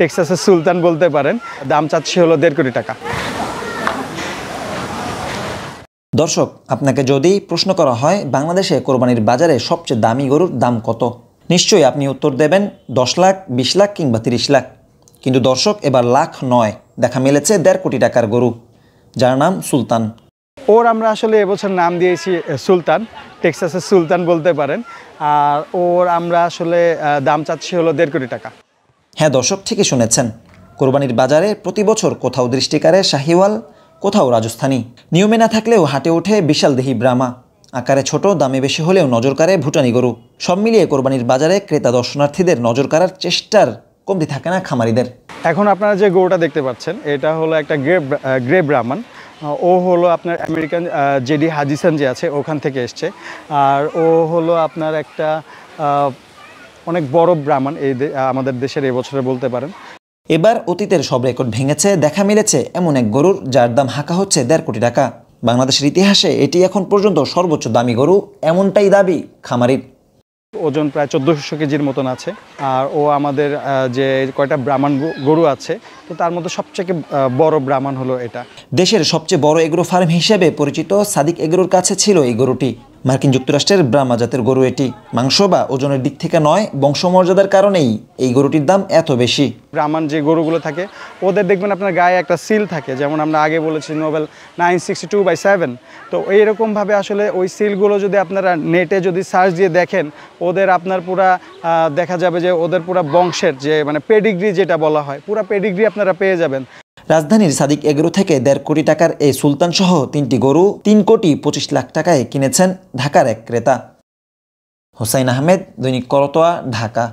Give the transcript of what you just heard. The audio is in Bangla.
টেক্সাসের সুলতান বলতে পারেন। দাম চাচ্ছি হলো 1.5 কোটি টাকা। দর্শক, আপনাকে যদি প্রশ্ন করা হয় বাংলাদেশে কোরবানির বাজারে সবচেয়ে দামি গরুর দাম কত, নিশ্চয়ই আপনি উত্তর দেবেন 10 লাখ, 20 লাখ কিংবা 30 লাখ। কিন্তু দর্শক, এবার লাখ নয়, দেখা মিলেছে 1.5 কোটি টাকার গরু, যার নাম সুলতান। ওর আমরা আসলে এবছর নাম দিয়েছি সুলতান, টেক্সাসের সুলতান বলতে পারেন। আর ওর আমরা আসলে দাম চাচ্ছি হলো 1.5 কোটি টাকা। হ্যাঁ দর্শক, ঠিকই শুনেছেন। কোরবানির বাজারে প্রতি বছর কোথাও দৃষ্টিকারে শাহিওয়াল, কোথাও রাজস্থানী, নিয়মে না থাকলেও হাটে ওঠে বিশাল দেহি ব্রাহ্মা। আকারে ছোট, দামে বেশি হলেও নজর কাড়ে ভুটানি গরু। সব মিলিয়ে কোরবানির বাজারে ক্রেতা দর্শনার্থীদের নজর কাড়ার চেষ্টার কমতি থাকে না খামারিদের। এখন আপনারা যে গরুটা দেখতে পাচ্ছেন, এটা হলো একটা গ্রে ব্রাহ্মণ। ও হলো আপনার আমেরিকান জেডি হাজিসান যে আছে ওখান থেকে এসছে। আর ও হলো আপনার একটা অনেক বড় ব্রাহ্মণ আমাদের দেশের এবছরে বলতে পারেন। এবার অতীতের সব রেকর্ড ভেঙেছে, দেখা মিলেছে এমন এক গরুর যার দাম হাঁকা হচ্ছে 1.5 কোটি টাকা। বাংলাদেশের ইতিহাসে এটি এখন পর্যন্ত সর্বোচ্চ দামি গরু, এমনটাই দাবি খামারির। ওজন প্রায় 1400 কেজির মতন আছে। আর ও আমাদের যে কয়টা ব্রাহ্মণ গরু আছে, তো তার মধ্যে সবচেয়ে বড় ব্রাহ্মণ হলো এটা। দেশের সবচেয়ে বড় এগ্রো ফার্ম হিসেবে পরিচিত সাদিক এগ্রোর কাছে ছিল এই গরুটি। মার্কিন যুক্তরাষ্ট্রের ব্রাহ্মা জাতের গরু এটি। মাংস বা ওজনের দিক থেকে নয়, বংশমর্যাদার কারণেই এই গরুটির দাম এত বেশি। ব্রাহ্মণ যে গরুগুলো থাকে ওদের দেখবেন আপনার গায়ে একটা সিল থাকে, যেমন আমরা আগে বলেছি নোবেল 962/7। তো এইরকমভাবে আসলে ওই সিলগুলো যদি আপনারা নেটে যদি সার্চ দিয়ে দেখেন, ওদের আপনার পুরা দেখা যাবে যে ওদের পুরা বংশের যে মানে পেডিগ্রি যেটা বলা হয়, পুরা পেডিগ্রি আপনারা পেয়ে যাবেন। রাজধানীর সাদিক এগ্রো থেকে 1.5 কোটি টাকার এই সুলতান সহ 3টি গরু 3,25,00,000 টাকায় কিনেছেন ঢাকার এক ক্রেতা। হোসাইন আহমেদ, দৈনিক করতোয়া, ঢাকা।